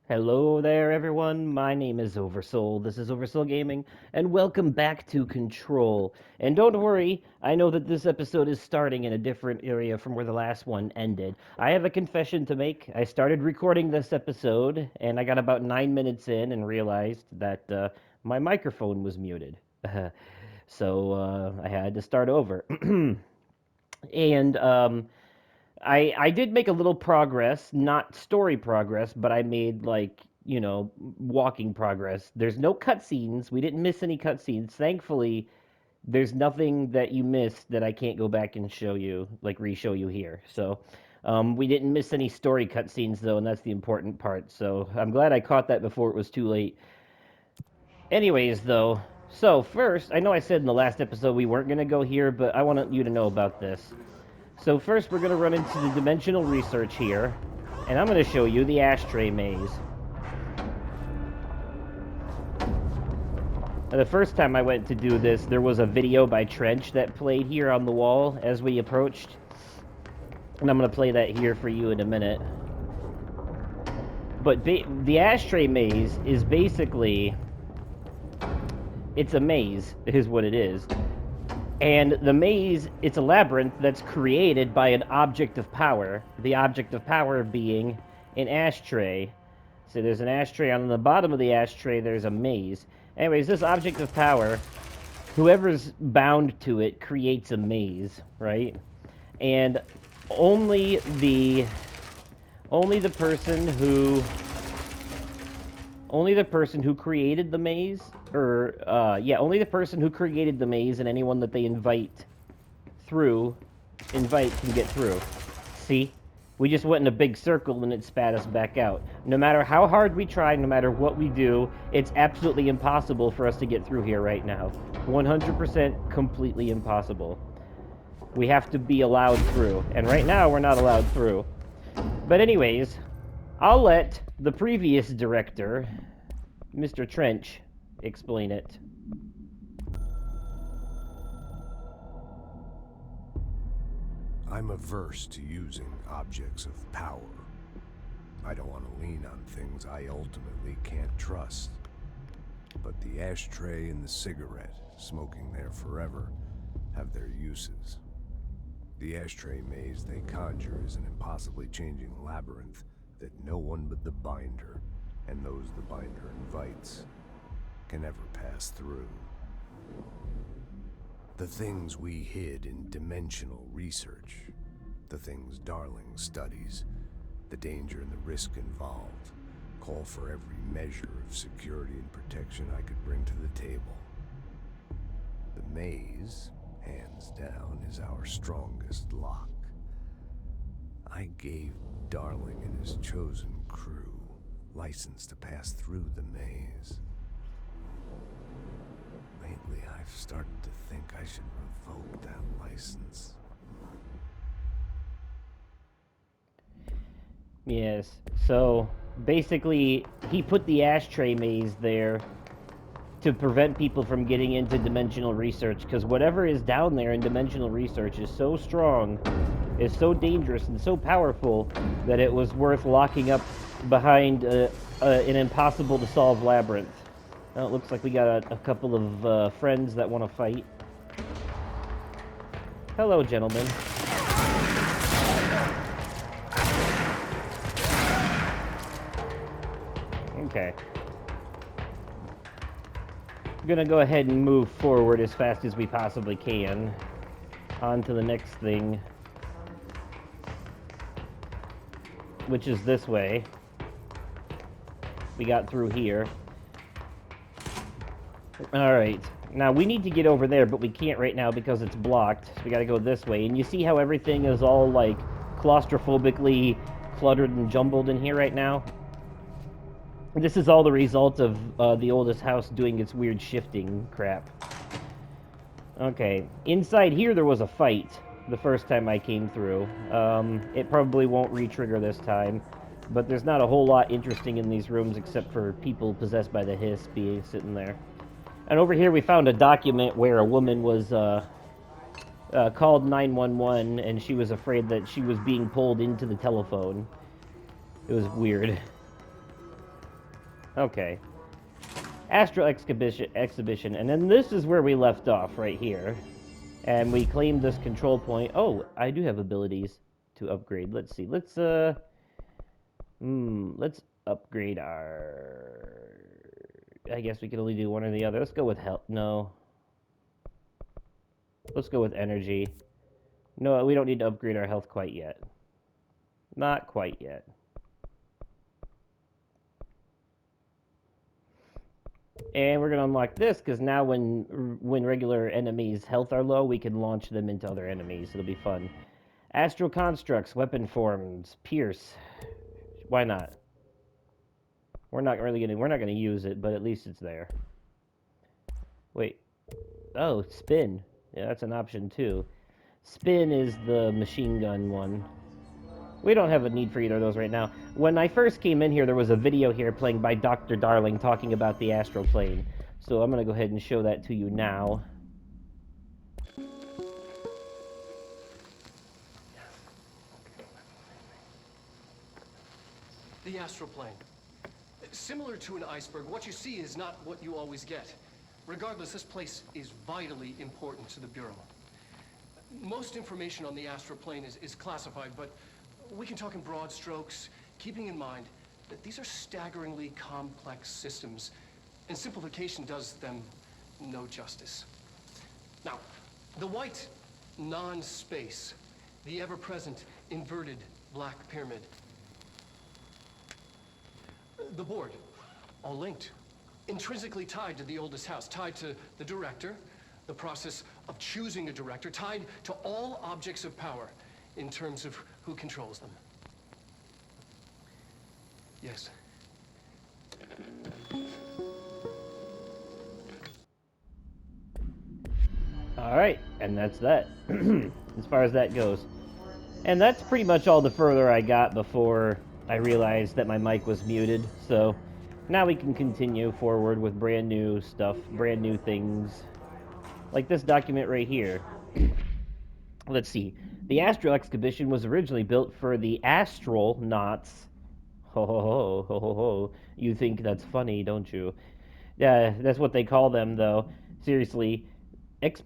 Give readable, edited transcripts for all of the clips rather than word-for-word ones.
Hello there, everyone. My name is Oversoul. This is Oversoul Gaming, and welcome back to Control. And don't worry, I know that this episode is starting in a different area from where the last one ended. I have a confession to make. I started recording this episode, and I got about 9 minutes in and realized that my microphone was muted. So I had to start over. And I did make a little progress, not story progress, but I made walking progress. There's no cutscenes. We didn't miss any cutscenes. Thankfully, there's nothing that you missed that I can't go back and show you, like re-show you here. So we didn't miss any story cutscenes though, and that's the important part. So I'm glad I caught that before it was too late. Anyways, though, so first, I know I said in the last episode we weren't gonna go here, but I want you to know about this. So first we're going to run into the dimensional research here, and I'm going to show you the ashtray maze. Now, the first time I went to do this, there was a video by Trench that played here on the wall as we approached, and I'm going to play that here for you in a minute. But the ashtray maze is basically, it's a maze, is what it is. And the maze, it's a labyrinth that's created by an object of power. The object of power being an ashtray. So there's an ashtray on the bottom of the ashtray, there's a maze. Anyways, this object of power, whoever's bound to it creates a maze, right? And only the person who created the maze, only the person who created the maze and anyone that they invite can get through. See? We just went in a big circle and it spat us back out. No matter how hard we try, no matter what we do, it's absolutely impossible for us to get through here right now. 100% completely impossible. We have to be allowed through. And right now, we're not allowed through. But anyways, I'll let the previous director, Mr. Trench, explain it. I'm averse to using objects of power. I don't want to lean on things I ultimately can't trust. But the ashtray and the cigarette, smoking there forever, have their uses. The ashtray maze they conjure is an impossibly changing labyrinth that no one but the binder, and those the binder invites, can ever pass through. The things we hid in dimensional research, the things Darling studies, the danger and the risk involved, call for every measure of security and protection I could bring to the table. The maze, hands down, is our strongest lock. I gave Darling and his chosen crew license to pass through the maze. Lately, I've started to think I should revoke that license. Yes, so basically, he put the ashtray maze there to prevent people from getting into dimensional research, because whatever is down there in dimensional research is so strong, is so dangerous, and so powerful that it was worth locking up behind an impossible to solve labyrinth. Now it looks like we got a couple of friends that want to fight. Hello, gentlemen. Okay. I'm gonna go ahead and move forward as fast as we possibly can. On to the next thing, which is this way. We got through here. Alright, now we need to get over there, but we can't right now because it's blocked. So we gotta go this way. And you see how everything is all, like, claustrophobically cluttered and jumbled in here right now? This is all the result of the oldest house doing its weird shifting crap. Okay, inside here there was a fight the first time I came through. It probably won't re-trigger this time. But there's not a whole lot interesting in these rooms except for people possessed by the hiss being sitting there. And over here we found a document where a woman was called 911 and she was afraid that she was being pulled into the telephone. It was weird. Okay. Astral exhibition, and then this is where we left off, right here. And we claimed this control point. Oh, I do have abilities to upgrade. Let's see. Let's upgrade our... I guess we can only do one or the other. Let's go with health. No. Let's go with energy. No, we don't need to upgrade our health quite yet. Not quite yet. And we're going to unlock this, because now when regular enemies' health are low, we can launch them into other enemies. It'll be fun. Astral constructs, weapon forms, pierce. Why not? We're not gonna use it, but at least it's there. Wait. Oh, spin. Yeah, that's an option too. Spin is the machine gun one. We don't have a need for either of those right now. When I first came in here, there was a video here playing by Dr. Darling talking about the astral plane. So I'm gonna go ahead and show that to you now. The astral plane. Similar to an iceberg, what you see is not what you always get. Regardless, this place is vitally important to the Bureau. Most information on the astral plane is classified, but we can talk in broad strokes, keeping in mind that these are staggeringly complex systems, and simplification does them no justice. Now, the white non-space, the ever-present inverted black pyramid, the board, all linked, intrinsically tied to the oldest house, tied to the director, the process of choosing a director, tied to all objects of power in terms of who controls them. Yes. Alright, and that's that. As far as that goes. And that's pretty much all the further I got before I realized that my mic was muted. So now we can continue forward with brand new stuff, brand new things. Like this document right here. Let's see. The Astral Exhibition was originally built for the astronauts. Ho ho ho ho ho ho. You think that's funny, don't you? Yeah, that's what they call them, though. Seriously. Ex-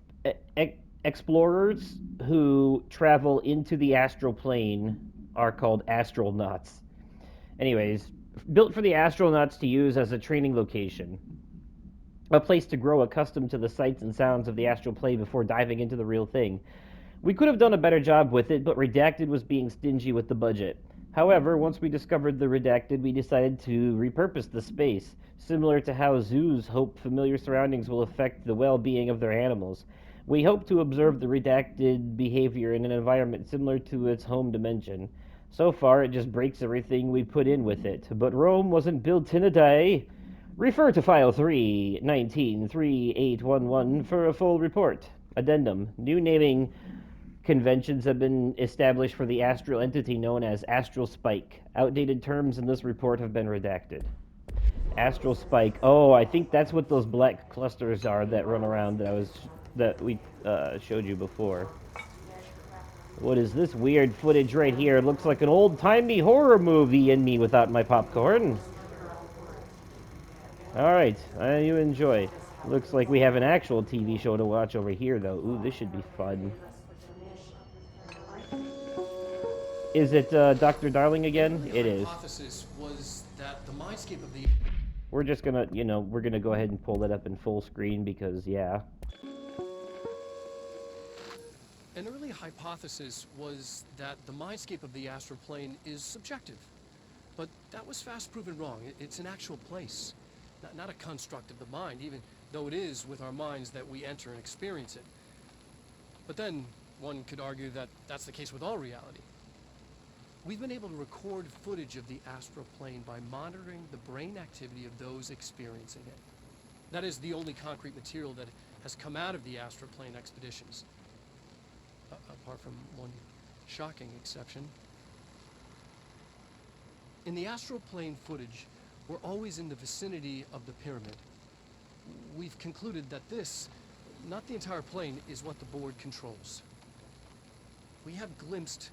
explorers who travel into the astral plane are called astronauts. Anyways, built for the astronauts to use as a training location. A place to grow accustomed to the sights and sounds of the astral plane before diving into the real thing. We could have done a better job with it, but Redacted was being stingy with the budget. However, once we discovered the Redacted, we decided to repurpose the space, similar to how zoos hope familiar surroundings will affect the well-being of their animals. We hope to observe the Redacted behavior in an environment similar to its home dimension. So far, it just breaks everything we put in with it, but Rome wasn't built in a day. Refer to File 3193811 for a full report. Addendum. New naming conventions have been established for the astral entity known as Astral Spike. Outdated terms in this report have been redacted. Astral Spike. Oh, I think that's what those black clusters are that run around that we showed you before. What is this weird footage right here? It looks like an old-timey horror movie in me without my popcorn. Alright, you enjoy. Looks like we have an actual TV show to watch over here, though. Ooh, this should be fun. Is it Dr. Darling again? It is. Hypothesis was that the mindscape of the... We're just gonna, we're gonna go ahead and pull that up in full screen because, yeah. An early hypothesis was that the mindscape of the astral plane is subjective. But that was fast proven wrong. It's an actual place, not a construct of the mind, even though it is with our minds that we enter and experience it. But then one could argue that that's the case with all reality. We've been able to record footage of the astral plane by monitoring the brain activity of those experiencing it. That is the only concrete material that has come out of the astral plane expeditions. Apart from one shocking exception. In the astral plane footage, we're always in the vicinity of the pyramid. We've concluded that this, not the entire plane, is what the board controls. We have glimpsed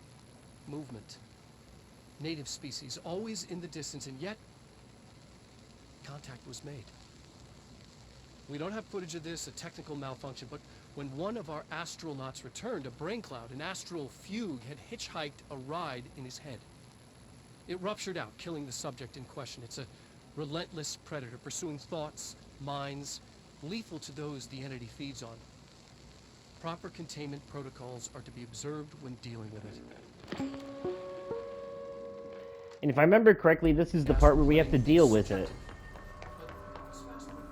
movement. Native species, always in the distance, and yet contact was made. We don't have footage of this, a technical malfunction, but when one of our astronauts returned, a brain cloud, an astral fugue, had hitchhiked a ride in his head. It ruptured out, killing the subject in question. It's a relentless predator, pursuing thoughts, minds, lethal to those the entity feeds on. Proper containment protocols are to be observed when dealing with it. And if I remember correctly, this is the part where we have to deal with it.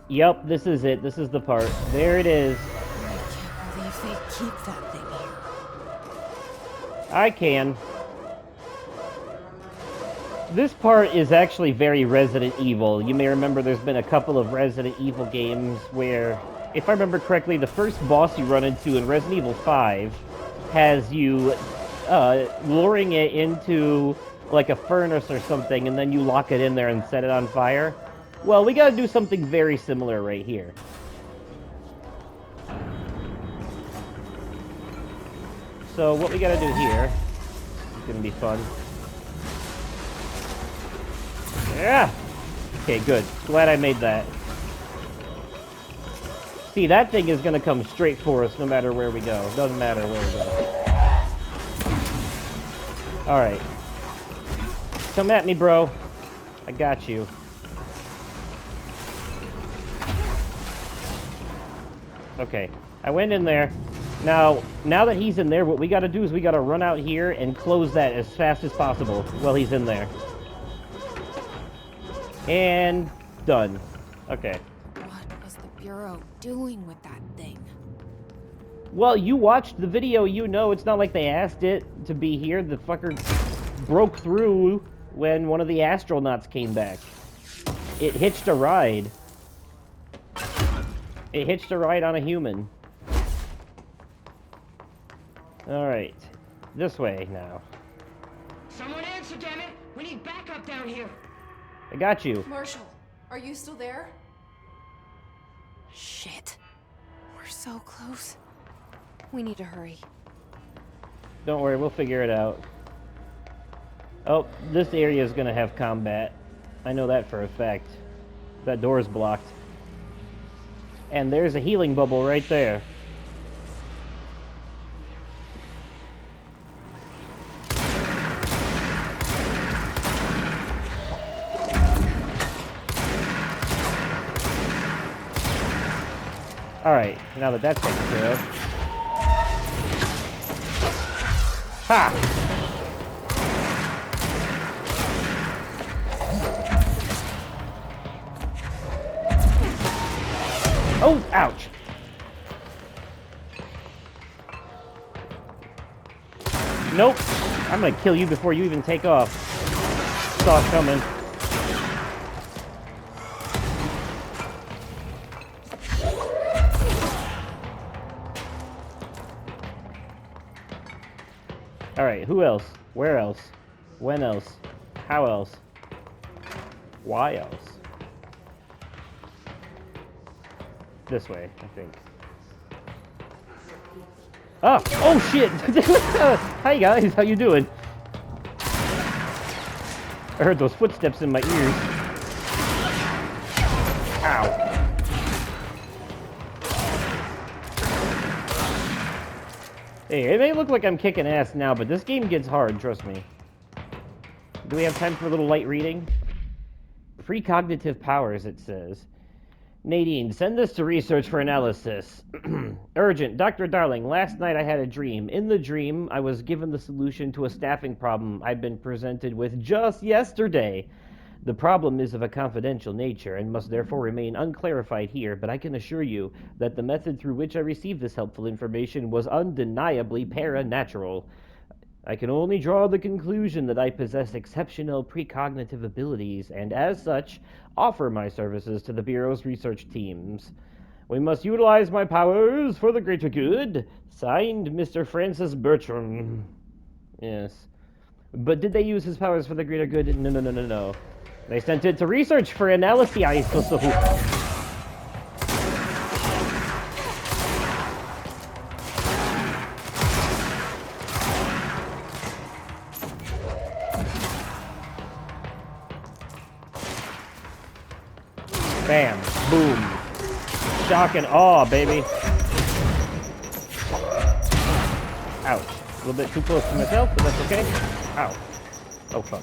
Yep, this is it. This is the part. There it is. I can't believe they keep that thing here. I can. This part is actually very Resident Evil. You may remember there's been a couple of Resident Evil games where, if I remember correctly, the first boss you run into in Resident Evil 5 has you luring it into like a furnace or something, and then you lock it in there and set it on fire. Well, we gotta do something very similar right here. So what we gotta do here is gonna be fun. Yeah! Okay, good. Glad I made that. See, that thing is gonna come straight for us no matter where we go. Doesn't matter where we go. Alright. Come at me, bro. I got you. Okay. I went in there. Now that he's in there, what we gotta do is we gotta run out here and close that as fast as possible while he's in there. And done. Okay. What was the Bureau doing with that thing? Well, you watched the video, you know. It's not like they asked it to be here. The fucker broke through when one of the astronauts came back. It hitched a ride. It hitched a ride on a human. Alright. This way now. Someone answer, damn it! We need backup down here! I got you. Marshall, are you still there? Shit. We're so close. We need to hurry. Don't worry, we'll figure it out. Oh, this area is gonna have combat. I know that for a fact. That door's blocked. And there's a healing bubble right there. Alright, now that that's taken care of. Ha! Oh, ouch! Nope. I'm gonna kill you before you even take off. Saw it coming. Alright, who else? Where else? When else? How else? Why else? This way, I think. Ah! Oh shit! Hi guys, how you doing? I heard those footsteps in my ears. Ow. Hey, it may look like I'm kicking ass now, but this game gets hard, trust me. Do we have time for a little light reading? Precognitive powers, it says. Nadine, send this to research for analysis. Urgent. Dr. Darling, last night I had a dream. In the dream, I was given the solution to a staffing problem I'd been presented with just yesterday. The problem is of a confidential nature and must therefore remain unclarified here, but I can assure you that the method through which I received this helpful information was undeniably paranatural. I can only draw the conclusion that I possess exceptional precognitive abilities, and as such, offer my services to the Bureau's research teams. We must utilize my powers for the greater good. Signed, Mr. Francis Bertram. Yes. But did they use his powers for the greater good? No. They sent it to research for analysis. Bam. Boom. Shock and awe, baby. Ouch. A little bit too close to myself, but that's okay. Ow. Oh, fuck.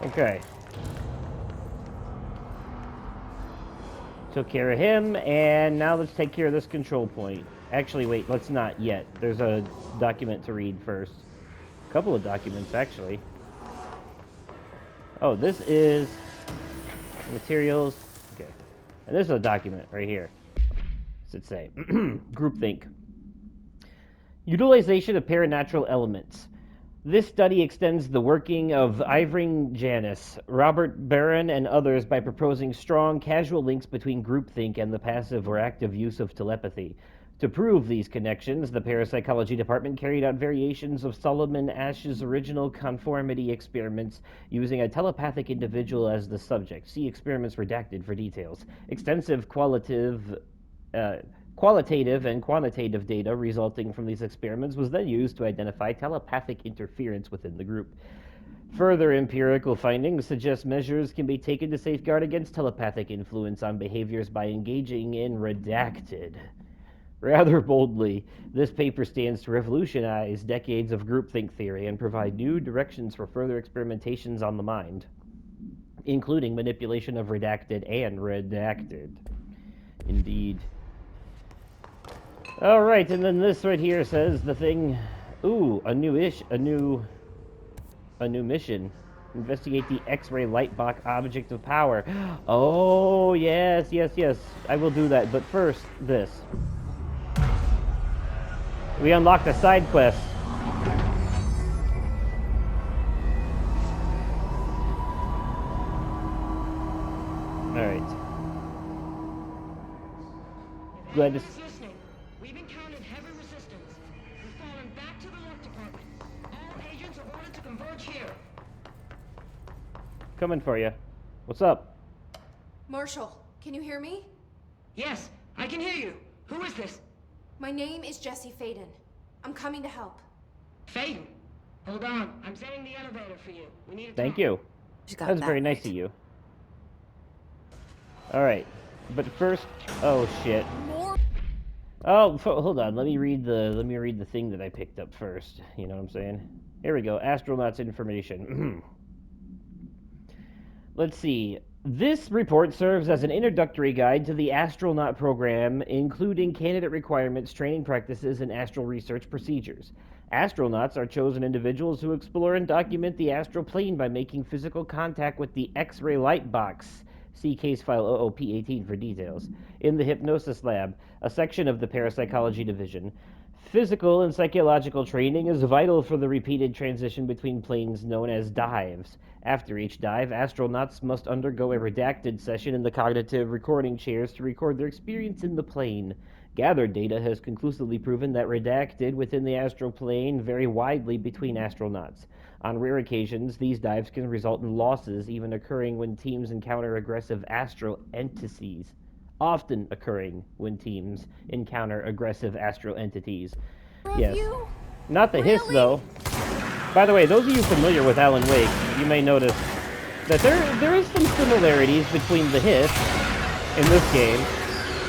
Okay. Took care of him, and now let's take care of this control point. Actually, wait, let's not yet. There's a document to read first. A couple of documents, actually. Oh, this is materials. Okay. And this is a document right here. What's it say? Groupthink. Utilization of paranatural elements. This study extends the working of Ivring Janis, Robert Barron, and others by proposing strong, casual links between groupthink and the passive or active use of telepathy. To prove these connections, the parapsychology department carried out variations of Solomon Ash's original conformity experiments using a telepathic individual as the subject. See experiments redacted for details. Extensive qualitative and quantitative data resulting from these experiments was then used to identify telepathic interference within the group. Further empirical findings suggest measures can be taken to safeguard against telepathic influence on behaviors by engaging in redacted. Rather boldly, this paper stands to revolutionize decades of groupthink theory and provide new directions for further experimentations on the mind, including manipulation of redacted and redacted. Indeed. All right, and then this right here says the thing. Ooh, a new mission. Investigate the X-ray lightbox object of power. Oh yes, yes, yes. I will do that. But first, this. We unlocked a side quest. All right. Glad to. We've encountered heavy resistance. We've fallen back to the left department. All agents are ordered to converge here. Coming for you. What's up? Marshall, can you hear me? Yes, I can hear you. Who is this? My name is Jesse Faden. I'm coming to help. Faden. Hold on. I'm setting the elevator for you. We need to Thank talk. you. You got That was that very nice right. of you. All right, but first, oh shit. More. Oh, hold on. Let me read the thing that I picked up first. You know what I'm saying? Here we go. Astronauts information. Let's see. This report serves as an introductory guide to the astronaut program, including candidate requirements, training practices, and astral research procedures. Astronauts are chosen individuals who explore and document the astral plane by making physical contact with the X-ray light box. See case file OOP18 for details. In the hypnosis lab, a section of the parapsychology division. Physical and psychological training is vital for the repeated transition between planes known as dives. After each dive, astronauts must undergo a redacted session in the cognitive recording chairs to record their experience in the plane. Gathered data has conclusively proven that redacted within the astral plane vary widely between astronauts. On rare occasions, these dives can result in losses, even occurring when teams encounter aggressive astral entities. Often occurring when teams encounter aggressive astral entities. Yes. You? Not the hiss, though. By the way, those of you familiar with Alan Wake, you may notice that there is some similarities between the hiss in this game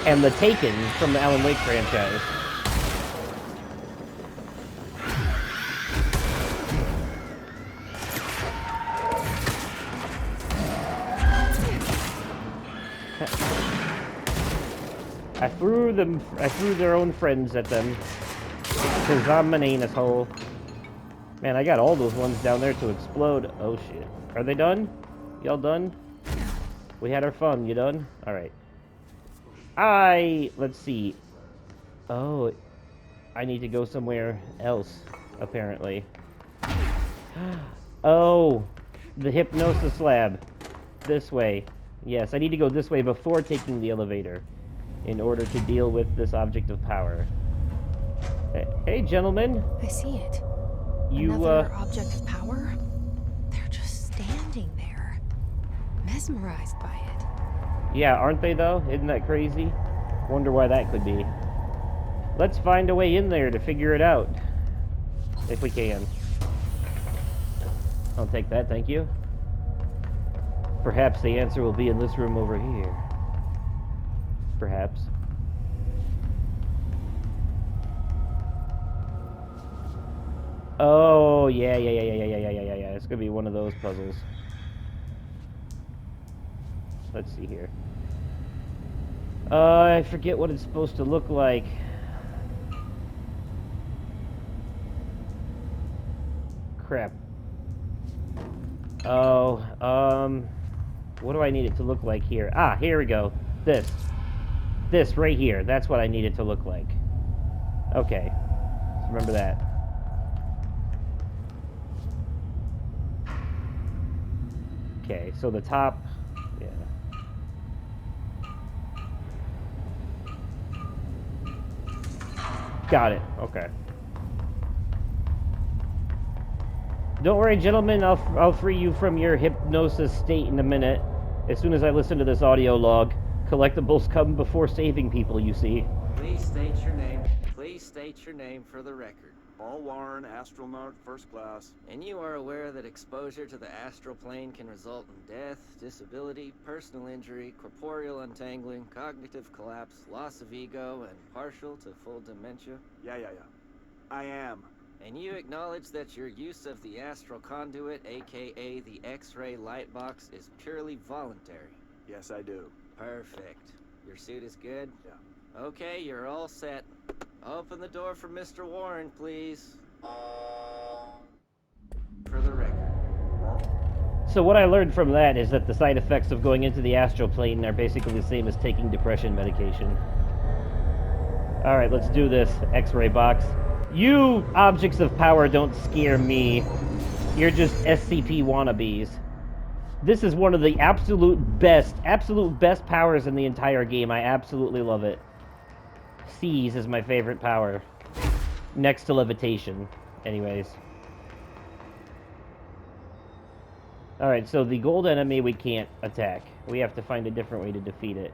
and the Taken from the Alan Wake franchise. I threw their own friends at them. Cause I'm an anus hole. Man, I got all those ones down there to explode. Oh shit. Are they done? Y'all done? We had our fun. You done? Alright. Let's see. Oh, I need to go somewhere else, apparently. Oh, the hypnosis lab. This way. Yes, I need to go this way before taking the elevator in order to deal with this object of power. Hey, gentlemen. I see it. You, Another object of power? They're just standing there, mesmerized by it. Yeah, aren't they though? Isn't that crazy? Wonder why that could be. Let's find a way in there to figure it out. If we can. I'll take that, thank you. Perhaps the answer will be in this room over here. Perhaps. Oh, yeah. It's gonna be one of those puzzles. Let's see here. I forget what it's supposed to look like. Crap. Oh, what do I need it to look like here? Ah, here we go. This. This right here. That's what I need it to look like. Okay. Let's remember that. Okay, so the top... Yeah. Got it. Okay. Don't worry, gentlemen. I'll free you from your hypnosis state in a minute. As soon as I listen to this audio log. Collectibles come before saving people, you see. Please state your name. Please state your name for the record. Paul Warren, astronaut, first class. And you are aware that exposure to the astral plane can result in death, disability, personal injury, corporeal untangling, cognitive collapse, loss of ego, and partial to full dementia? Yeah. I am. And you acknowledge that your use of the astral conduit, aka the X-ray light box, is purely voluntary? Yes, I do. Perfect. Your suit is good? Yeah. Okay, you're all set. Open the door for Mr. Warren, please. For the record. So what I learned from that is that the side effects of going into the astral plane are basically the same as taking depression medication. Alright, let's do this, X-ray box. You objects of power don't scare me. You're just SCP wannabes. This is one of the absolute best powers in the entire game. I absolutely love it. Seize is my favorite power. Next to levitation. Anyways. Alright, so the gold enemy we can't attack. We have to find a different way to defeat it.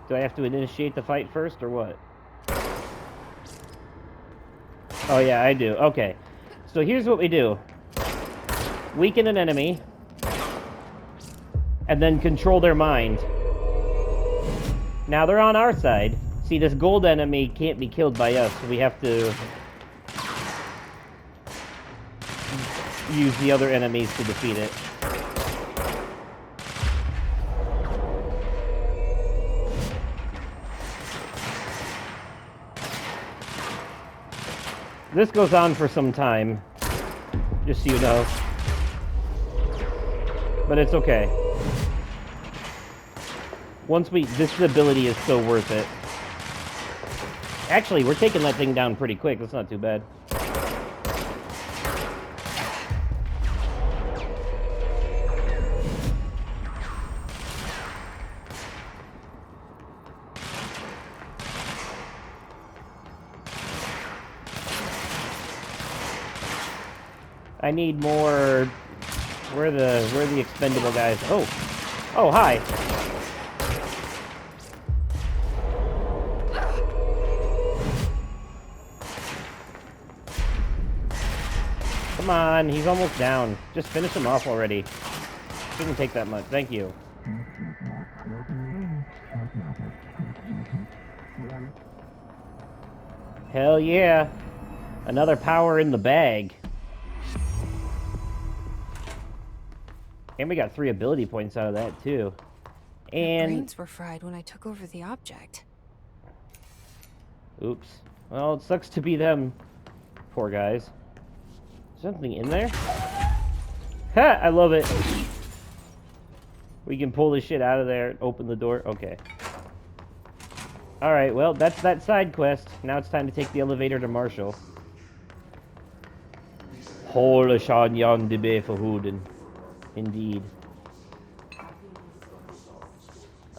Do I have to initiate the fight first, or what? Oh yeah, I do. Okay. So here's what we do. Weaken an enemy. And then control their mind. Now they're on our side. See, this gold enemy can't be killed by us, so we have to use the other enemies to defeat it. This goes on for some time, just so you know. But it's okay. This ability is so worth it. Actually, we're taking that thing down pretty quick. That's not too bad. I need more... Where are the expendable guys? Oh! Oh, hi! Come on, he's almost down. Just finish him off already. Shouldn't take that much. Thank you. Hell yeah! Another power in the bag. And we got 3 ability points out of that, too. And... My brains were fried when I took over the object. Oops. Well, it sucks to be them. Poor guys. Something in there? Ha! I love it. We can pull this shit out of there and open the door. Okay. Alright, well, that's that side quest. Now it's time to take the elevator to Marshall. Hole Shan Yan de Be Verhoeden. Indeed.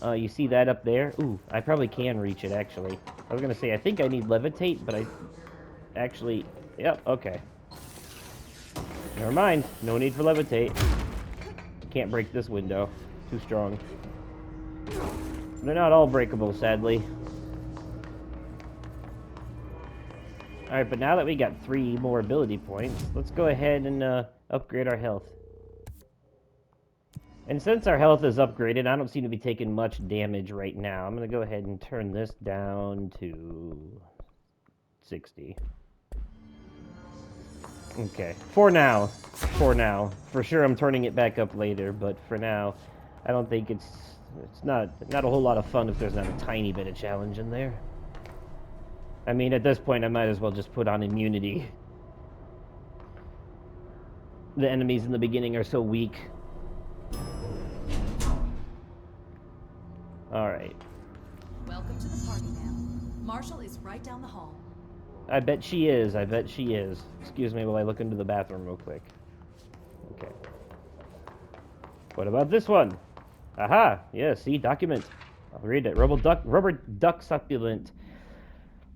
You see that up there? Ooh, I probably can reach it, actually. I was gonna say, I think I need levitate, but I actually... Yep, okay. Never mind. No need for levitate. Can't break this window. Too strong. They're not all breakable, sadly. Alright, but now that we got 3 more ability points, let's go ahead and upgrade our health. And since our health is upgraded, I don't seem to be taking much damage right now. I'm going to go ahead and turn this down to 60. Okay, for now. For now. For sure I'm turning it back up later, but for now, I don't think it's not a whole lot of fun if there's not a tiny bit of challenge in there. I mean, at this point, I might as well just put on immunity. The enemies in the beginning are so weak. Alright. Welcome to the party, ma'am. Marshall is right down the hall. I bet she is. I bet she is. Excuse me while I look into the bathroom real quick. Okay. What about this one? Aha! Yeah, see? Document. I'll read it. Rubber duck succulent.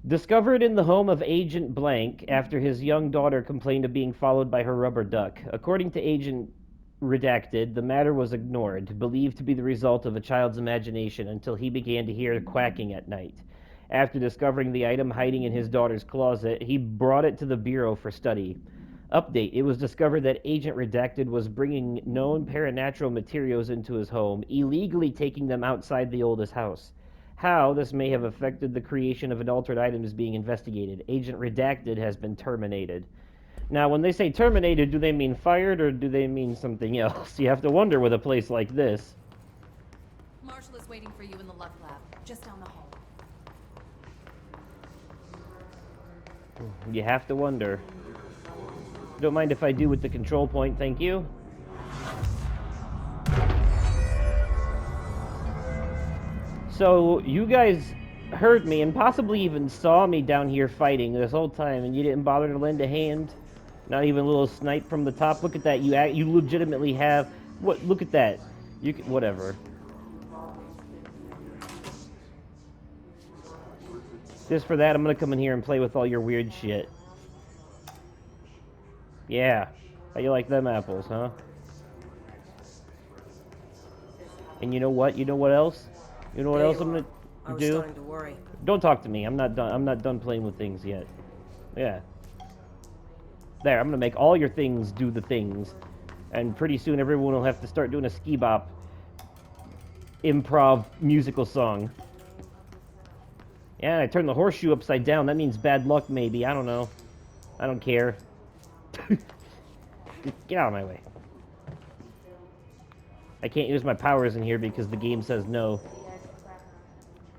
Discovered in the home of Agent Blank after his young daughter complained of being followed by her rubber duck. According to Agent Redacted, the matter was ignored, believed to be the result of a child's imagination until he began to hear quacking at night. After discovering the item hiding in his daughter's closet, he brought it to the Bureau for study. Update: it was discovered that Agent Redacted was bringing known paranatural materials into his home, illegally taking them outside the oldest house. How this may have affected the creation of an altered item is being investigated. Agent Redacted has been terminated. Now, when they say terminated, do they mean fired or do they mean something else? You have to wonder with a place like this. Marshall is waiting for you in the Luck Lab, just down the hall. You have to wonder. Don't mind if I do with the control point, thank you. So, you guys heard me and possibly even saw me down here fighting this whole time, and you didn't bother to lend a hand? Not even a little snipe from the top? Look at that, you legitimately have... What? Look at that. You can, whatever. Just for that, I'm gonna come in here and play with all your weird shit. Yeah. How you like them apples, huh? And you know what? You know what else? You know what else I'm gonna I was do? starting to worry. Don't talk to me. I'm not done. I'm not done playing with things yet. Yeah. There. I'm gonna make all your things do the things, and pretty soon everyone will have to start doing a ski bop improv musical song. Yeah, I turned the horseshoe upside down. That means bad luck, maybe. I don't know. I don't care. Get out of my way. I can't use my powers in here because the game says no.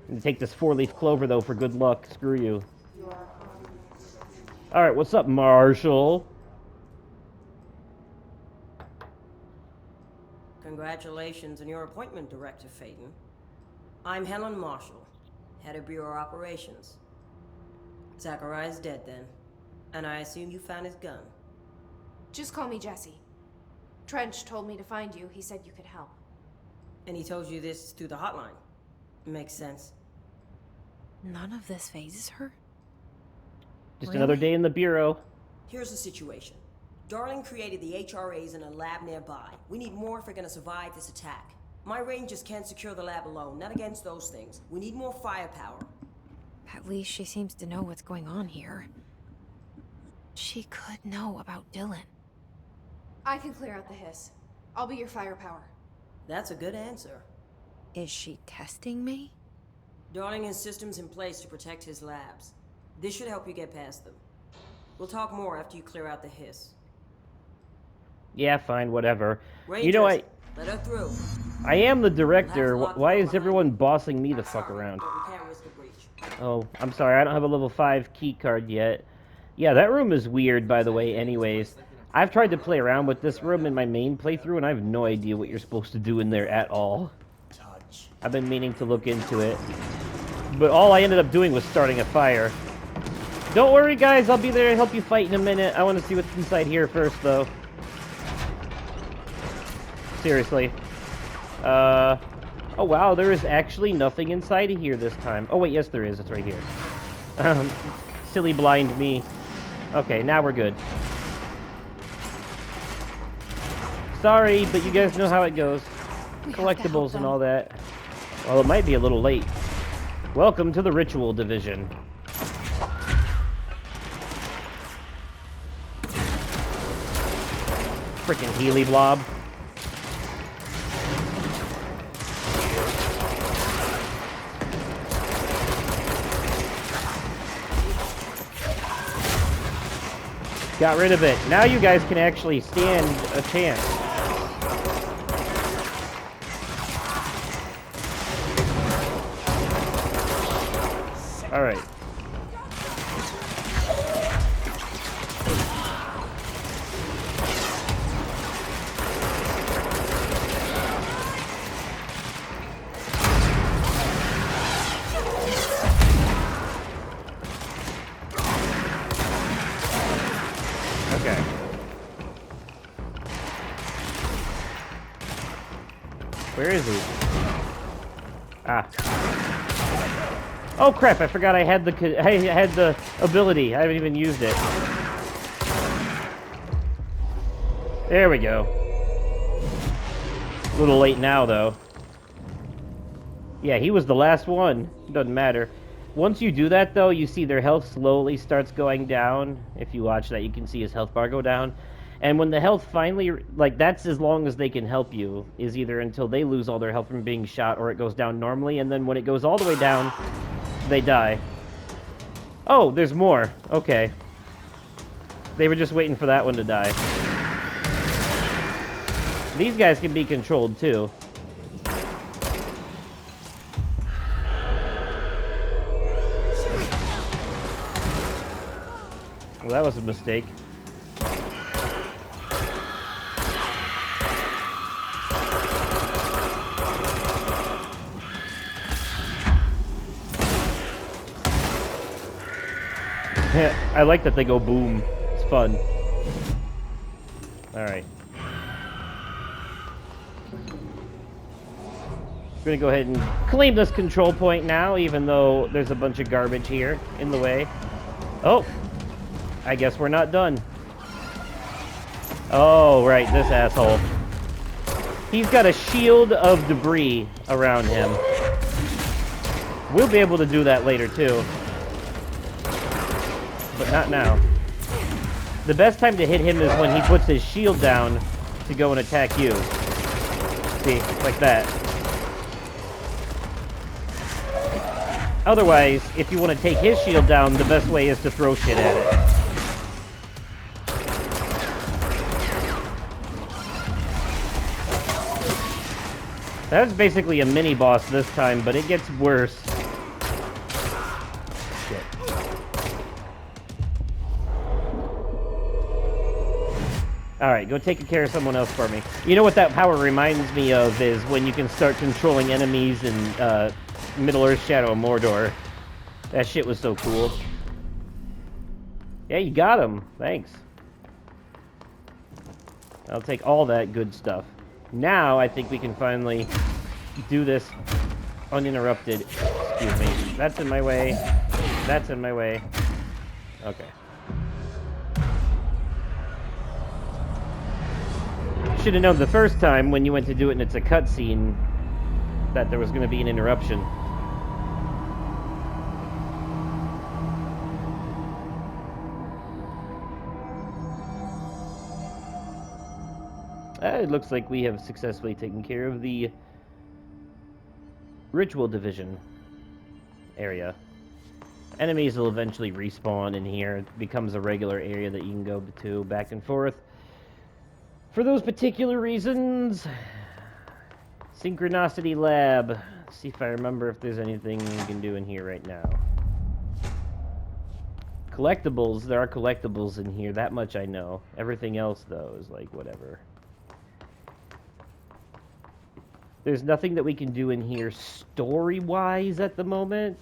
I'm gonna take this 4-leaf clover, though, for good luck. Screw you. Alright, what's up, Marshall? Congratulations on your appointment, Director Faden. I'm Helen Marshall, Head of Bureau Operations. Zachariah's dead then, and I assume you found his gun. Just call me Jesse. Trench told me to find you. He said you could help. And he told you this through the hotline. Makes sense. None of this phases her? Just another day in the Bureau. Here's the situation. Darling created the HRAs in a lab nearby. We need more if we're gonna survive this attack. My rangers can't secure the lab alone, not against those things. We need more firepower. At least she seems to know what's going on here. She could know about Dylan. I can clear out the hiss. I'll be your firepower. That's a good answer. Is she testing me? Darling has systems in place to protect his labs. This should help you get past them. We'll talk more after you clear out the hiss. Yeah, fine, whatever. Rangers, You know, let her through. I am the director. We'll have to Why lock is the door everyone behind bossing me you. the I'm fuck sorry, around? but we can't risk a breach. Oh, I'm sorry, I don't have a level 5 key card yet. Yeah, that room is weird, by the way, anyways. I've tried to play around with this room in my main playthrough, and I have no idea what you're supposed to do in there at all. I've been meaning to look into it. But all I ended up doing was starting a fire. Don't worry, guys, I'll be there to help you fight in a minute. I want to see what's inside here first, though. Seriously. Oh, Oh wow, there is actually nothing inside of here this time. Oh wait, yes there is. It's right here. Silly blind me. Okay, now we're good. Sorry, but you guys know how it goes. Collectibles and all that. Well, it might be a little late. Welcome to the Ritual Division. Freaking Healy Blob. Got rid of it. Now you guys can actually stand a chance. All right. Okay. Where is he? Ah. Oh crap! I forgot I had the ability. I haven't even used it. There we go. A little late now, though. Yeah, he was the last one. Doesn't matter. Once you do that, though, you see their health slowly starts going down. If you watch that, you can see his health bar go down. And when the health finally, like, that's as long as they can help you, is either until they lose all their health from being shot or it goes down normally, and then when it goes all the way down, they die. Oh, there's more. Okay. They were just waiting for that one to die. These guys can be controlled, too. Well, that was a mistake. I like that they go boom. It's fun. Alright. We're gonna go ahead and claim this control point now, even though there's a bunch of garbage here in the way. Oh! I guess we're not done. Oh, right, this asshole. He's got a shield of debris around him. We'll be able to do that later, too. But not now. The best time to hit him is when he puts his shield down to go and attack you. See, like that. Otherwise, if you want to take his shield down, the best way is to throw shit at it. That's basically a mini-boss this time, but it gets worse. Shit. Alright, go take care of someone else for me. You know what that power reminds me of is when you can start controlling enemies in Middle-earth Shadow of Mordor. That shit was so cool. Yeah, you got him. Thanks. I'll take all that good stuff. Now, I think we can finally do this uninterrupted. Excuse me. That's in my way. That's in my way. Okay. Should have known the first time when you went to do it and it's a cutscene that there was going to be an interruption. It looks like we have successfully taken care of the Ritual Division area. Enemies will eventually respawn in here. It becomes a regular area that you can go to back and forth. For those particular reasons, Synchronicity Lab. Let's see if I remember if there's anything we can do in here right now. Collectibles, there are collectibles in here, that much I know. Everything else, though, is like whatever. There's nothing that we can do in here story-wise at the moment.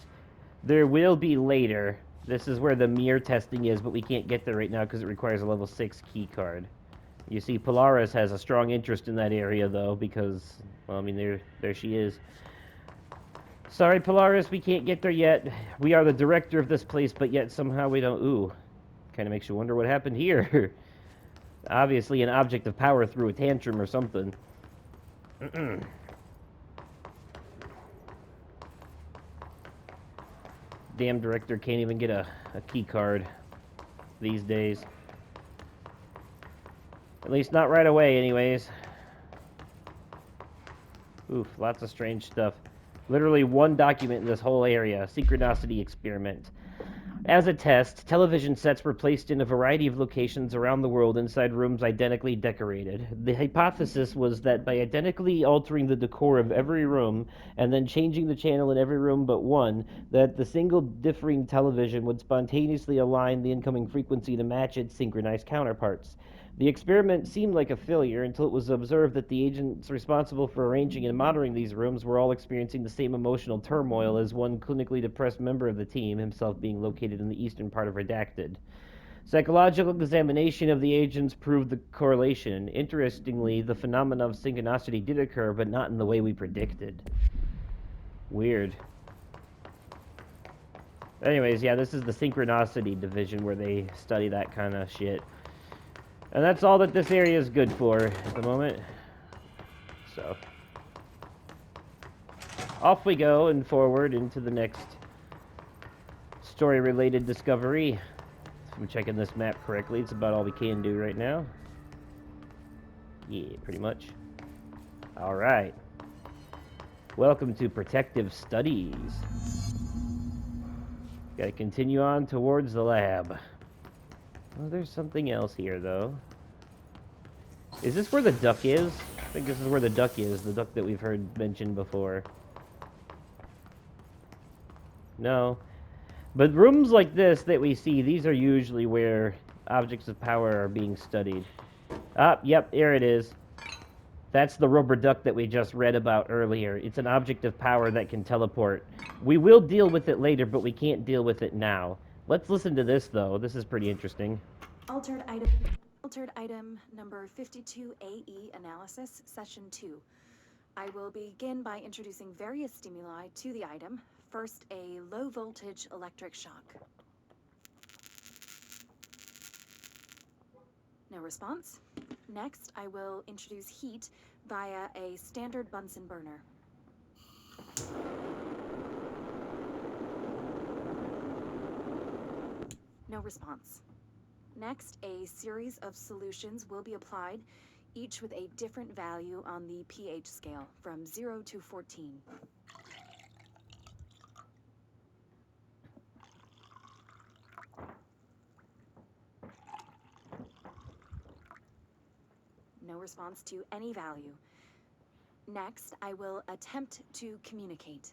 There will be later. This is where the mirror testing is, but we can't get there right now because it requires a level 6 key card. You see, Polaris has a strong interest in that area, though, because, well, I mean, there she is. Sorry, Polaris, we can't get there yet. We are the director of this place, but yet somehow we don't... Ooh. Kind of makes you wonder what happened here. Obviously an object of power threw a tantrum or something. Damn director can't even get a key card these days. At least not right away, anyways. Oof, lots of strange stuff. Literally one document in this whole area. Synchronicity experiment. As a test, television sets were placed in a variety of locations around the world inside rooms identically decorated. The hypothesis was that by identically altering the decor of every room and then changing the channel in every room but one, that the single differing television would spontaneously align the incoming frequency to match its synchronized counterparts. The experiment seemed like a failure until it was observed that the agents responsible for arranging and monitoring these rooms were all experiencing the same emotional turmoil as one clinically depressed member of the team, himself being located in the eastern part of Redacted. Psychological examination of the agents proved the correlation. Interestingly, the phenomenon of synchronicity did occur, but not in the way we predicted. Weird. Anyways, yeah, this is the synchronicity division where they study that kind of shit. And that's all that this area is good for at the moment. So, off we go and forward into the next story-related discovery. If I'm checking this map correctly, it's about all we can do right now. Yeah, pretty much. Alright. Welcome to Protective Studies. Gotta continue on towards the lab. Oh, there's something else here, though. Is this where the duck is? I think this is where the duck is, the duck that we've heard mentioned before. No. But rooms like this that we see, these are usually where objects of power are being studied. Ah, yep, here it is. That's the rubber duck that we just read about earlier. It's an object of power that can teleport. We will deal with it later, but we can't deal with it now. Let's listen to this, though. This is pretty interesting. Altered item number 52AE analysis, session 2. I will begin by introducing various stimuli to the item. First, a low voltage electric shock. No response. Next, I will introduce heat via a standard Bunsen burner. No response. Next, a series of solutions will be applied, each with a different value on the pH scale, from 0 to 14. No response to any value. Next, I will attempt to communicate.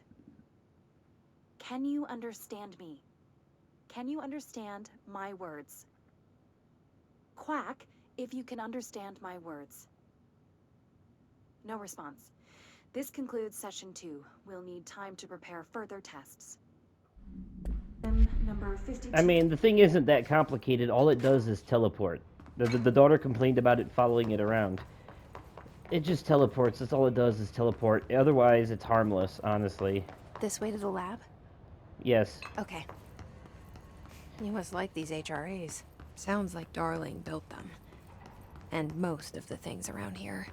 Can you understand me? Can you understand my words? Quack if you can understand my words. No response. This concludes session 2. We'll need time to prepare further tests. Number 52. I mean, the thing isn't that complicated. All it does is teleport. The daughter complained about it following it around. It just teleports. That's all it does is teleport. Otherwise, it's harmless, honestly. This way to the lab? Yes. Okay. You must like these HRAs. Sounds like Darling built them. And most of the things around here.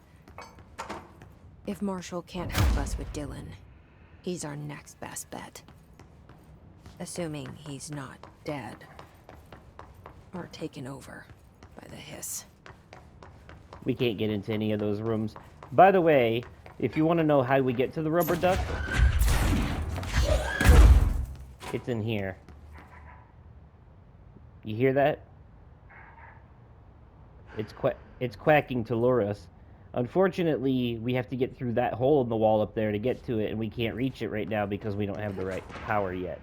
If Marshall can't help us with Dylan, he's our next best bet. Assuming he's not dead. Or taken over by the hiss. We can't get into any of those rooms. By the way, if you want to know how we get to the rubber duck, it's in here. You hear that? It's quacking to lure us. Unfortunately, we have to get through that hole in the wall up there to get to it, and we can't reach it right now because we don't have the right power yet.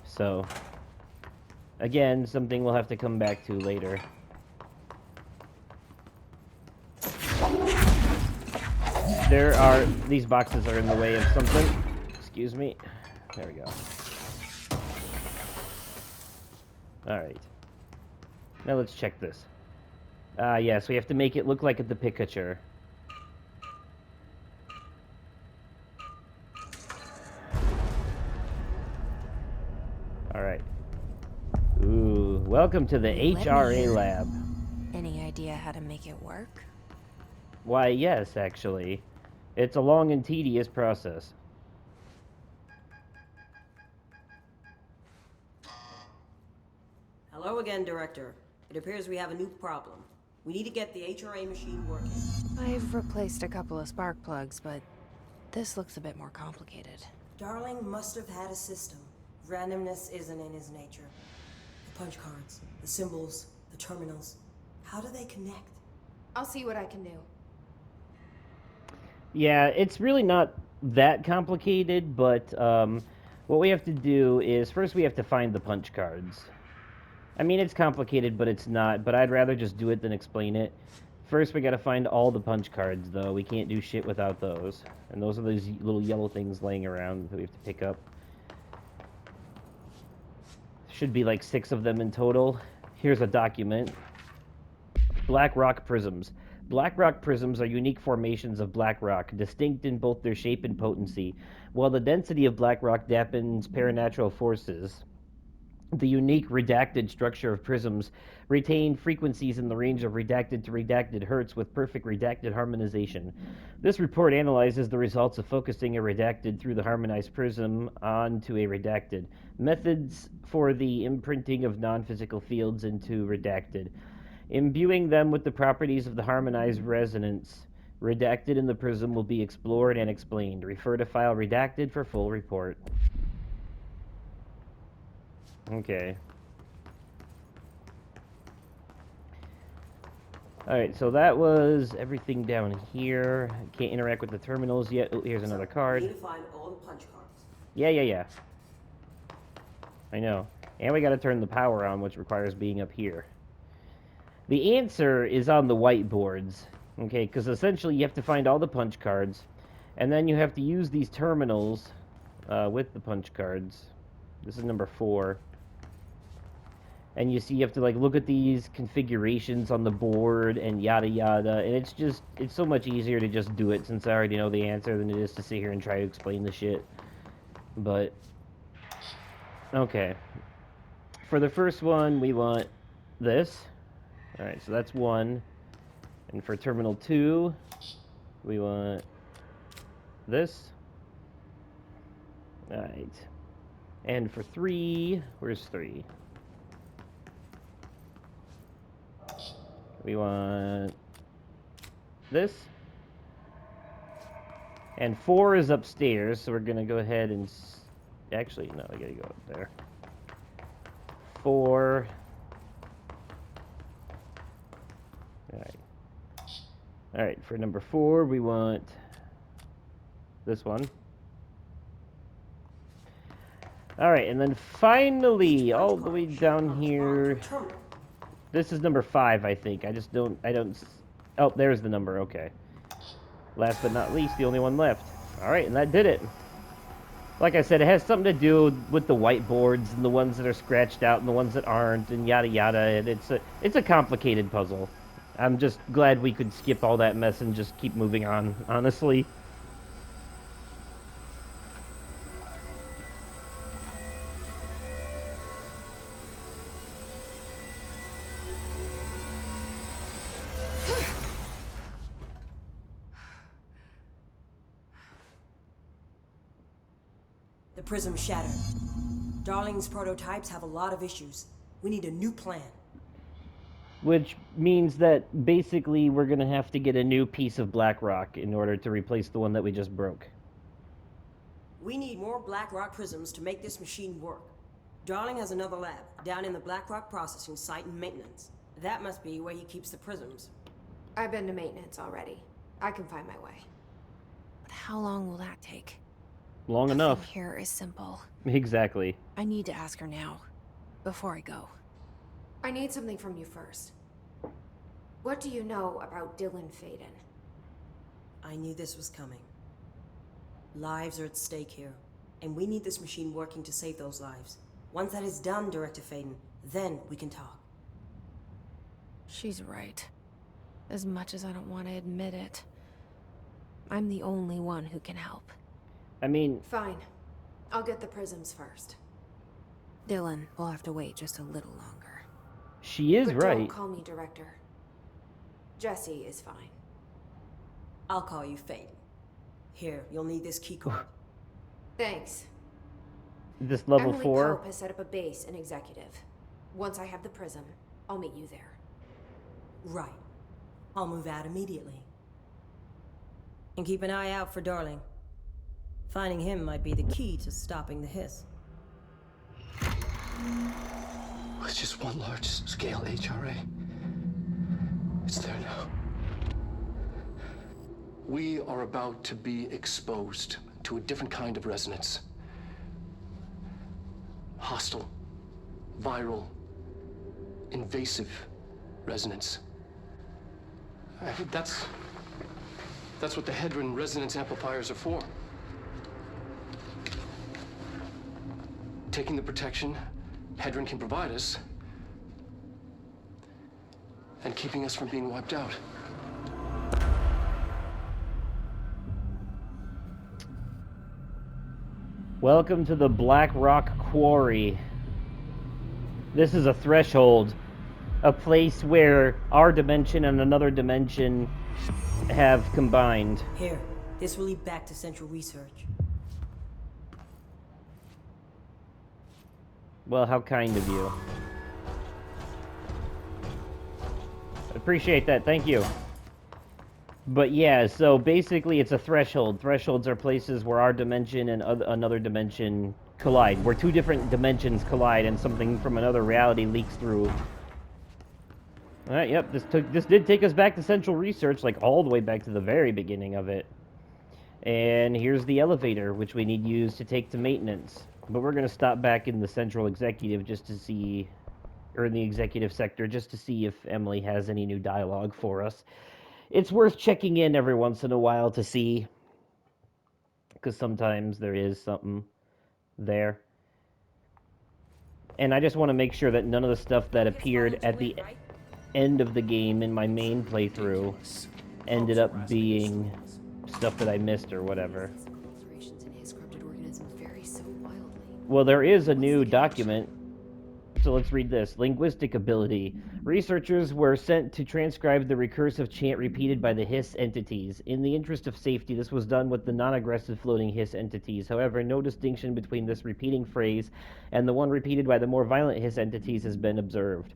So, again, something we'll have to come back to later. These boxes are in the way of something. Excuse me. There we go. Alright. Now let's check this. Yes, we have to make it look like the picture. Alright. Ooh, welcome to the Let me HRA in. lab. Any idea how to make it work? Why, yes, actually. It's a long and tedious process. Hello again, Director. It appears we have a new problem. We need to get the HRA machine working. I've replaced a couple of spark plugs, but this looks a bit more complicated. Darling must have had a system. Randomness isn't in his nature. The punch cards, the symbols, the terminals. How do they connect? I'll see what I can do. Yeah, it's really not that complicated, but what we have to do is first we have to find the punch cards. I mean, it's complicated, but it's not, but I'd rather just do it than explain it. First, we gotta find all the punch cards, though. We can't do shit without those. And those are those little yellow things laying around that we have to pick up. Should be like 6 of them in total. Here's a document. Black rock prisms. Black rock prisms are unique formations of black rock, distinct in both their shape and potency. While the density of black rock dampens paranatural forces, the unique redacted structure of prisms retain frequencies in the range of redacted to redacted hertz with perfect redacted harmonization. This report analyzes the results of focusing a redacted through the harmonized prism onto a redacted. Methods for the imprinting of non-physical fields into redacted. Imbuing them with the properties of the harmonized resonance redacted in the prism will be explored and explained. Refer to file redacted for full report. Okay. Alright, so that was everything down here. Can't interact with the terminals yet. Oh, here's another card. We need to find all the punch cards. Yeah. I know. And we gotta turn the power on, which requires being up here. The answer is on the whiteboards. Okay, because essentially you have to find all the punch cards. And then you have to use these terminals with the punch cards. This is number 4. And you see, you have to like look at these configurations on the board and yada yada, and it's so much easier to just do it since I already know the answer than it is to sit here and try to explain the shit. But okay, for the first one we want this. All right, so that's 1, and for terminal 2 we want this. All right, and for 3, where's 3? We want this. And 4 is upstairs, so we're going to go ahead and... Actually, no, I got to go up there. 4. Alright. Alright, for number 4, we want this one. Alright, and then finally, all the way down here... This is number 5, I think. I don't... Oh, there's the number, okay. Last but not least, the only one left. Alright, and that did it. Like I said, it has something to do with the whiteboards and the ones that are scratched out and the ones that aren't and yada yada. And it's a complicated puzzle. I'm just glad we could skip all that mess and just keep moving on, honestly. The prism shattered. Darling's prototypes have a lot of issues. We need a new plan. Which means that basically we're going to have to get a new piece of black rock in order to replace the one that we just broke. We need more black rock prisms to make this machine work. Darling has another lab down in the black rock processing site and maintenance. That must be where he keeps the prisms. I've been to maintenance already. I can find my way. But how long will that take? Long enough. Nothing here is simple. Exactly. I need to ask her now, before I go. I need something from you first. What do you know about Dylan Faden? I knew this was coming. Lives are at stake here, and we need this machine working to save those lives. Once that is done, Director Faden, then we can talk. She's right. As much as I don't want to admit it. I'm the only one who can help. I mean... Fine. I'll get the prisms first. Dylan will have to wait just a little longer. She is But don't right. call me Director. Jesse is fine. I'll call you Faden. Here, you'll need this keycard. Thanks. This level Emily 4. Pope has set up a base in Executive. Once I have the prism, I'll meet you there. Right. I'll move out immediately. And keep an eye out for Darling. Finding him might be the key to stopping the hiss. It's just one large-scale HRA. It's there now. We are about to be exposed to a different kind of resonance. Hostile, viral, invasive resonance. That's what the Hedron resonance amplifiers are for. Taking the protection Hedron can provide us, and keeping us from being wiped out. Welcome to the Black Rock Quarry. This is a threshold. A place where our dimension and another dimension have combined. Here, this will lead back to Central Research. Well, how kind of you. Appreciate that, thank you. But yeah, so basically it's a threshold. Thresholds are places where our dimension and another dimension collide. Where two different dimensions collide and something from another reality leaks through. Alright, yep, this did take us back to Central Research, like all the way back to the very beginning of it. And here's the elevator, which we need to use to take to maintenance. But we're going to stop back in the Central Executive just to see, or in the Executive Sector, just to see if Emily has any new dialogue for us. It's worth checking in every once in a while to see, because sometimes there is something there. And I just want to make sure that none of the stuff that appeared at the end of the game in my main playthrough ended up being stuff that I missed or whatever. Well, there is a new document, so let's read this. Linguistic ability. Researchers were sent to transcribe the recursive chant repeated by the hiss entities. In the interest of safety, this was done with the non-aggressive floating hiss entities. However, no distinction between this repeating phrase and the one repeated by the more violent hiss entities has been observed.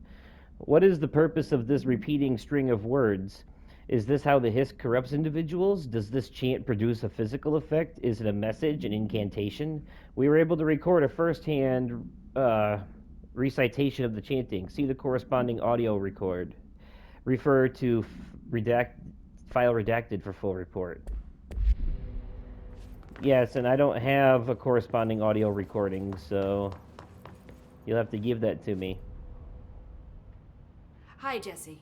What is the purpose of this repeating string of words? Is this how the hiss corrupts individuals? Does this chant produce a physical effect? Is it a message, an incantation? We were able to record a first-hand recitation of the chanting. See the corresponding audio record. Refer to file redacted for full report. Yes, and I don't have a corresponding audio recording, so you'll have to give that to me. Hi, Jesse.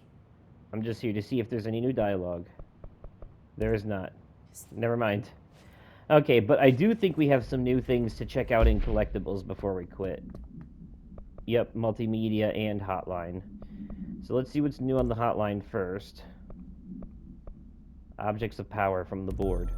I'm just here to see if there's any new dialogue. There is not. Never mind. Okay, but I do think we have some new things to check out in collectibles before we quit. Yep, multimedia and hotline. So let's see what's new on the hotline first. Objects of power from the board.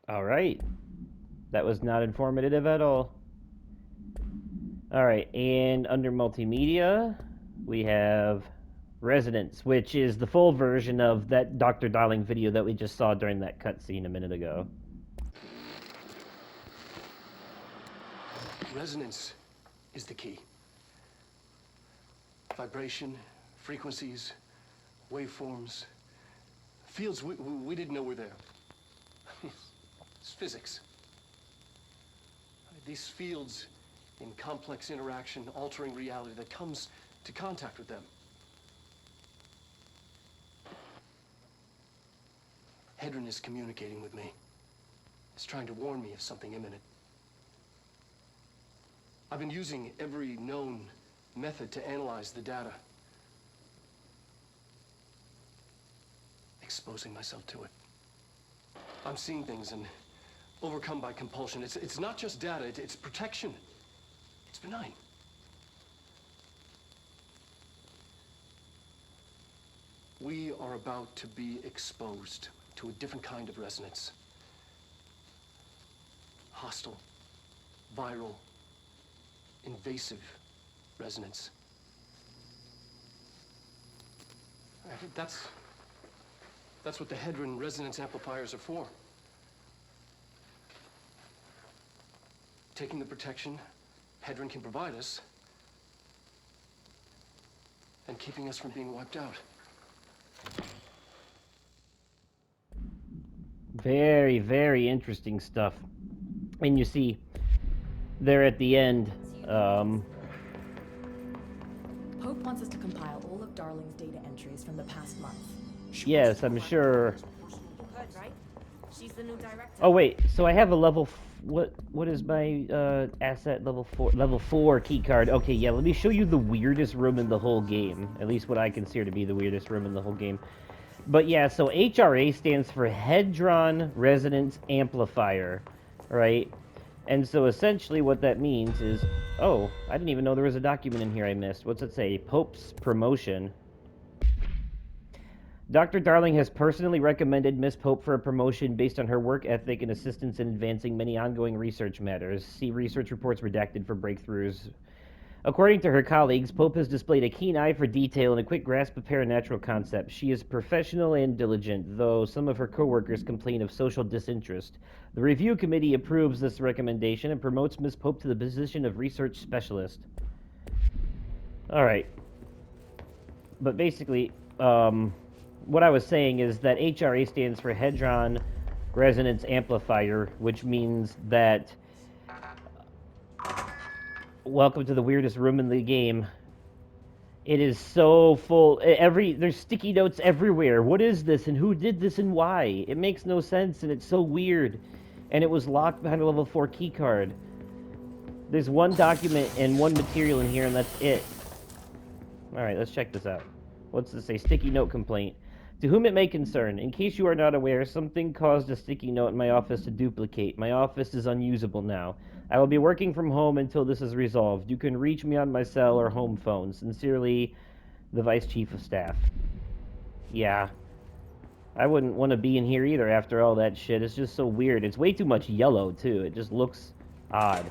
Alright. That was not informative at all. Alright, and under multimedia, we have Resonance, which is the full version of that Dr. Darling video that we just saw during that cutscene a minute ago. Resonance is the key. Vibration, frequencies, waveforms, fields we didn't know were there. It's physics. These fields in complex interaction, altering reality that comes to contact with them. Hedron is communicating with me. It's trying to warn me of something imminent. I've been using every known method to analyze the data. exposing myself to it. I'm seeing things and overcome by compulsion. It's not just data, it's protection. It's benign. We are about to be exposed to a different kind of resonance. Hostile, viral, invasive resonance. I think that's what the Hedron resonance amplifiers are for. Taking the protection Hedron can provide us and keeping us from being wiped out. Very, very interesting stuff. And you see, there at the end, Pope wants us to compile all of Darling's data entries from the past month. yes, I'm sure. Good, right? She's the new director. Oh wait, so I have a level. What is my asset level 4? Level 4 key card. Okay, yeah. Let me show you the weirdest room in the whole game. At least what I consider to be the weirdest room in the whole game. But yeah, so HRA stands for Hedron Resonance Amplifier, right? And so essentially what that means is, oh, I didn't even know there was a document in here I missed. What's it say? Pope's promotion. Dr. Darling has personally recommended Miss Pope for a promotion based on her work ethic and assistance in advancing many ongoing research matters. See research reports redacted for breakthroughs. According to her colleagues, Pope has displayed a keen eye for detail and a quick grasp of paranatural concepts. She is professional and diligent, though some of her coworkers complain of social disinterest. The review committee approves this recommendation and promotes Miss Pope to the position of research specialist. All right. But basically, what I was saying is that HRA stands for Hedron Resonance Amplifier, which means that welcome to the weirdest room in the game. It is so full. There's sticky notes everywhere. What is this and who did this and why? It makes no sense and it's so weird. And it was locked behind a level 4 key card. There's one document and one material in here and that's it. Alright, let's check this out. What's this say? Sticky note complaint. To whom it may concern, in case you are not aware, something caused a sticky note in my office to duplicate. My office is unusable now. I will be working from home until this is resolved. You can reach me on my cell or home phone. Sincerely, the Vice Chief of Staff. Yeah. I wouldn't want to be in here either after all that shit. It's just so weird. It's way too much yellow, too. It just looks odd.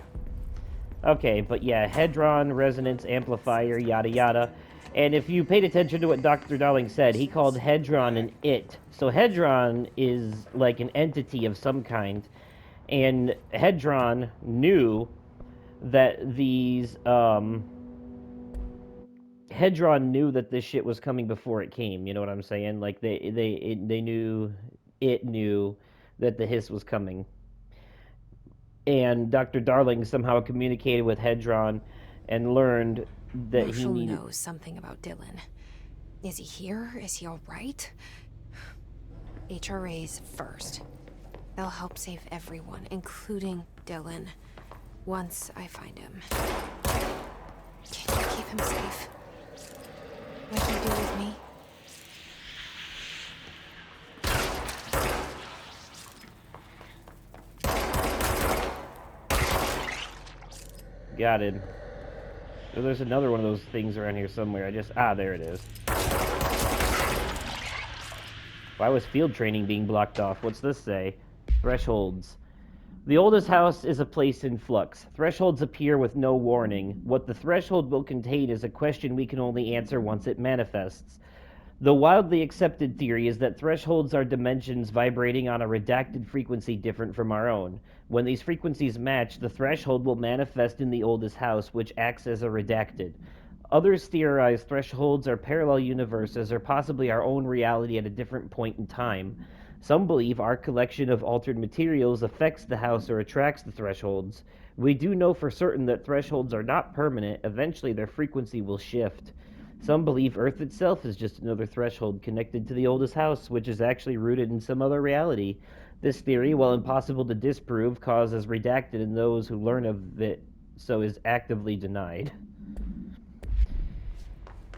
Okay, but yeah, Hedron Resonance Amplifier, yada yada. And if you paid attention to what Dr. Darling said, he called Hedron an it. So Hedron is like an entity of some kind. And Hedron knew that these, Hedron knew that this shit was coming before it came, you know what I'm saying? Like, they knew, it knew that the hiss was coming. And Dr. Darling somehow communicated with Hedron and learned that Marshall he needed... knows something about Dylan. Is he here? Is he all right? HRAs first. They'll help save everyone, including Dylan, once I find him. Can you keep him safe? Like you do with me? Got it. Oh, there's another one of those things around here somewhere. There it is. Why was field training being blocked off? What's this say? Thresholds. The oldest house is a place in flux. Thresholds appear with no warning. What the threshold will contain is a question we can only answer once it manifests. The wildly accepted theory is that thresholds are dimensions vibrating on a redacted frequency different from our own. When these frequencies match, the threshold will manifest in the oldest house, which acts as a redacted. Others theorize thresholds are parallel universes or possibly our own reality at a different point in time. Some believe our collection of altered materials affects the house or attracts the thresholds. We do know for certain that thresholds are not permanent. Eventually their frequency will shift. Some believe Earth itself is just another threshold connected to the oldest house, which is actually rooted in some other reality. This theory, while impossible to disprove, causes redacted in those who learn of it, so is actively denied.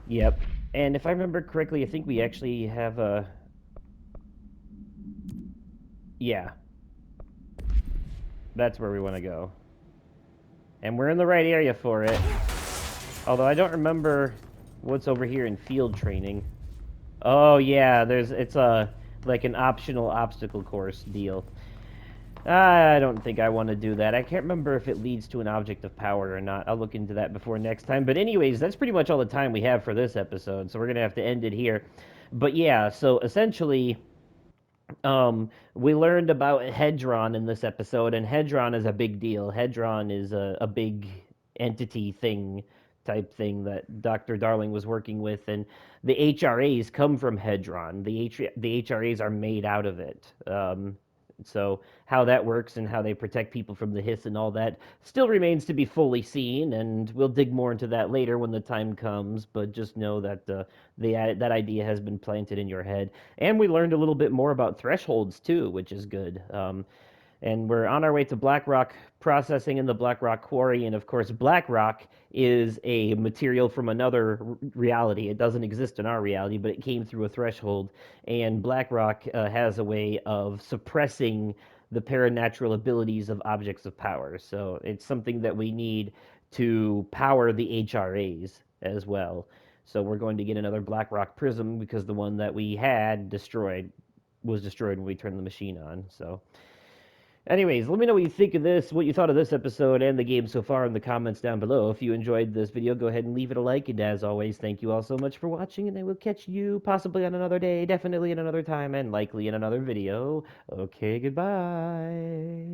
Yep. And if I remember correctly, I think we actually have a Yeah. That's where we want to go. And we're in the right area for it. Although I don't remember what's over here in field training. Oh yeah, it's a like an optional obstacle course deal. I don't think I want to do that. I can't remember if it leads to an object of power or not. I'll look into that before next time. But anyways, that's pretty much all the time we have for this episode, so we're gonna have to end it here. But yeah, so essentially, we learned about Hedron in this episode, and Hedron is a big deal. Hedron is a big entity thing, type thing that Dr. Darling was working with, and the HRAs come from Hedron. The HRAs are made out of it. So how that works and how they protect people from the hiss and all that still remains to be fully seen, and we'll dig more into that later when the time comes. But just know that that idea has been planted in your head. And we learned a little bit more about thresholds too, which is good. And we're on our way to Blackrock processing in the Blackrock quarry. And of course, Blackrock is a material from another reality. It doesn't exist in our reality, but it came through a threshold. And Blackrock has a way of suppressing the paranatural abilities of objects of power. So it's something that we need to power the HRAs as well. So we're going to get another Blackrock prism because the one that we had was destroyed when we turned the machine on. So anyways, let me know what you think of this, what you thought of this episode and the game so far in the comments down below. If you enjoyed this video, go ahead and leave it a like. And as always, thank you all so much for watching, and I will catch you possibly on another day, definitely in another time, and likely in another video. Okay, goodbye.